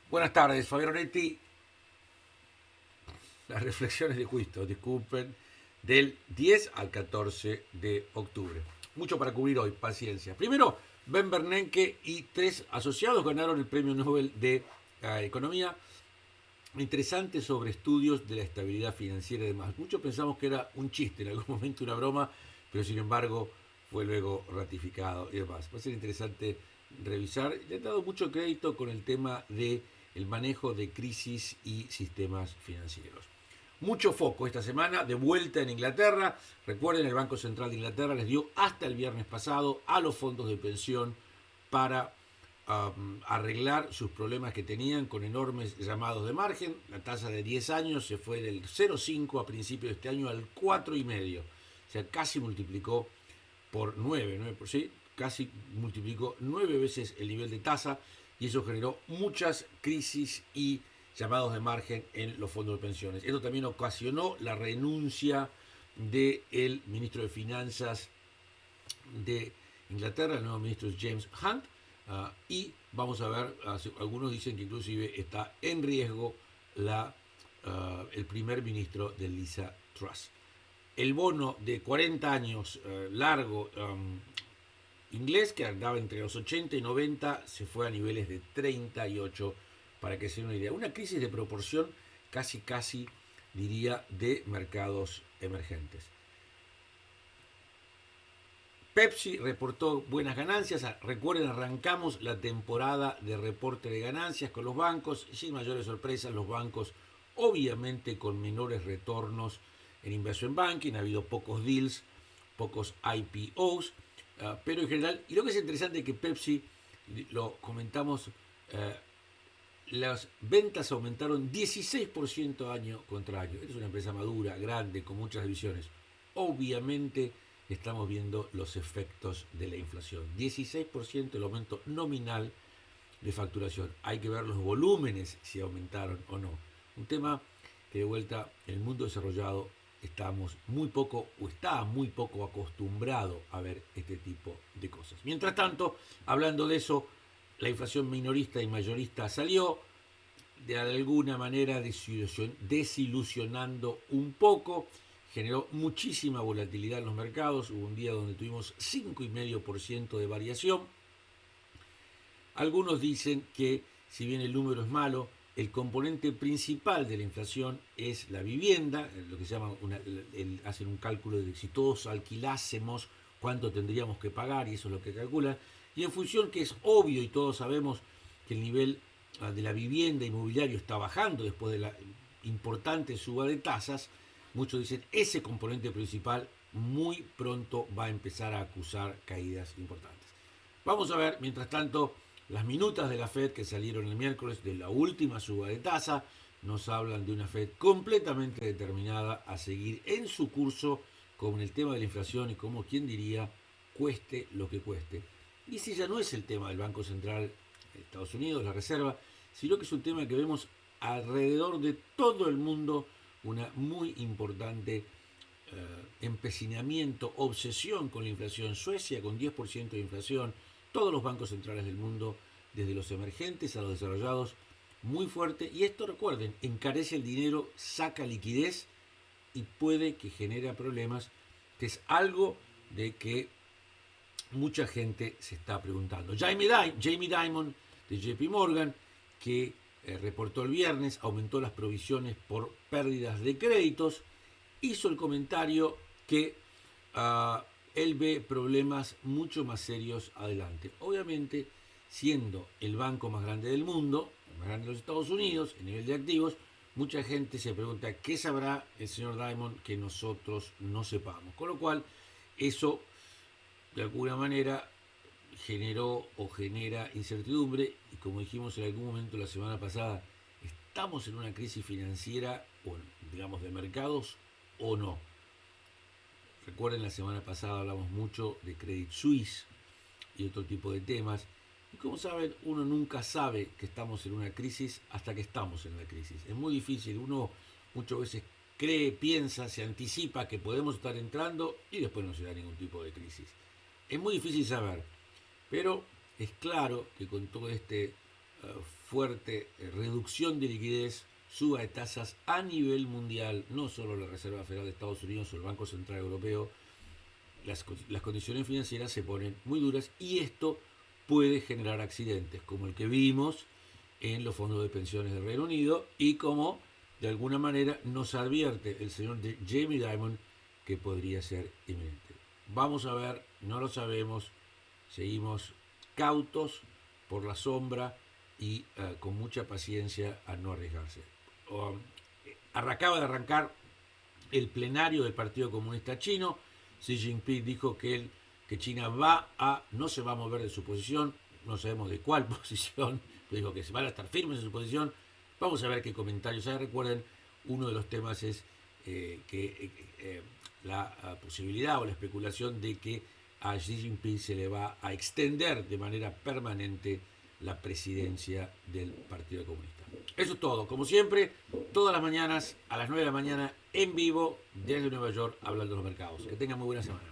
Buenas tardes, Fabián Onetti. Las reflexiones de juicio, disculpen, del 10 al 14 de octubre. Mucho para cubrir hoy, paciencia. Primero, Ben Bernanke y tres asociados ganaron el Premio Nobel de Economía. Interesante sobre estudios de la estabilidad financiera y demás. Muchos pensamos que era un chiste, en algún momento una broma, pero sin embargo fue luego ratificado y demás. Va a ser interesante revisar. Le he dado mucho crédito con el tema de el manejo de crisis y sistemas financieros. Mucho foco esta semana, de vuelta en Inglaterra. Recuerden, el Banco Central de Inglaterra les dio hasta el viernes pasado a los fondos de pensión para arreglar sus problemas que tenían con enormes llamados de margen. La tasa de 10 años se fue del 0,5 a principios de este año al 4,5. O sea, casi multiplicó por 9, 9 por sí, casi multiplicó 9 veces el nivel de tasa y eso generó muchas crisis y llamados de margen en los fondos de pensiones. Esto también ocasionó la renuncia del ministro de Finanzas de Inglaterra, el nuevo ministro es James Hunt, y vamos a ver, algunos dicen que inclusive está en riesgo el primer ministro de Liza Truss. El bono de 40 años largo inglés, que andaba entre los 80 y 90, se fue a niveles de 38, para que se den una idea. Una crisis de proporción casi, diría, de mercados emergentes. Pepsi reportó buenas ganancias. Recuerden, arrancamos la temporada de reporte de ganancias con los bancos. Sin mayores sorpresas, los bancos obviamente con menores retornos en inversión banking. Ha habido pocos deals, pocos IPOs, pero en general, y lo que es interesante es que Pepsi, lo comentamos, las ventas aumentaron 16% año contra año. Es una empresa madura, grande, con muchas divisiones. Obviamente estamos viendo los efectos de la inflación. 16% el aumento nominal de facturación. Hay que ver los volúmenes si aumentaron o no. Un tema que de vuelta en el mundo desarrollado estamos muy poco o está muy poco acostumbrado a ver este tipo de cosas. Mientras tanto, hablando de eso, la inflación minorista y mayorista salió de alguna manera desilusionando un poco, generó muchísima volatilidad en los mercados. Hubo un día donde tuvimos 5,5% de variación. Algunos dicen que, si bien el número es malo, el componente principal de la inflación es la vivienda, lo que se llama, hacen un cálculo de si todos alquilásemos cuánto tendríamos que pagar, y eso es lo que calculan. Y en función, que es obvio y todos sabemos que el nivel de la vivienda inmobiliario está bajando después de la importante suba de tasas, muchos dicen ese componente principal muy pronto va a empezar a acusar caídas importantes. Vamos a ver, mientras tanto, las minutas de la Fed que salieron el miércoles de la última suba de tasa nos hablan de una Fed completamente determinada a seguir en su curso con el tema de la inflación y, como quien diría, cueste lo que cueste. Y si ya no es el tema del Banco Central de Estados Unidos, la Reserva, sino que es un tema que vemos alrededor de todo el mundo, una muy importante empecinamiento, obsesión con la inflación. Suecia con 10% de inflación, todos los bancos centrales del mundo, desde los emergentes a los desarrollados, muy fuerte. Y esto, recuerden, encarece el dinero, saca liquidez y puede que genere problemas, que es algo de que mucha gente se está preguntando. Jamie Dimon de JP Morgan, que reportó el viernes, aumentó las provisiones por pérdidas de créditos, hizo el comentario que él ve problemas mucho más serios adelante. Obviamente, siendo el banco más grande del mundo, el más grande de los Estados Unidos, en nivel de activos, mucha gente se pregunta qué sabrá el señor Diamond que nosotros no sepamos. Con lo cual, eso de alguna manera generó o genera incertidumbre, y como dijimos en algún momento la semana pasada, estamos en una crisis financiera, o digamos de mercados, o no. Recuerden, la semana pasada hablamos mucho de Credit Suisse y otro tipo de temas. Y como saben, uno nunca sabe que estamos en una crisis hasta que estamos en la crisis. Es muy difícil, uno muchas veces cree, piensa, se anticipa que podemos estar entrando y después no se da ningún tipo de crisis. Es muy difícil saber, pero es claro que con todo este fuerte reducción de liquidez, suba de tasas a nivel mundial, no solo la Reserva Federal de Estados Unidos o el Banco Central Europeo, las condiciones financieras se ponen muy duras y esto puede generar accidentes, como el que vimos en los fondos de pensiones del Reino Unido y como de alguna manera nos advierte el señor Jamie Dimon que podría ser inminente. Vamos a ver, no lo sabemos, seguimos cautos por la sombra y con mucha paciencia a no arriesgarse. Acaba de arrancar el plenario del Partido Comunista Chino. Xi Jinping dijo que China no se va a mover de su posición, no sabemos de cuál posición, pero dijo que se van a estar firmes en su posición. Vamos a ver qué comentarios hay. Recuerden, uno de los temas es la posibilidad o la especulación de que a Xi Jinping se le va a extender de manera permanente la presidencia del Partido Comunista. Eso es todo. Como siempre, todas las mañanas a las 9 de la mañana en vivo desde Nueva York hablando de los mercados. Que tengan muy buena semana.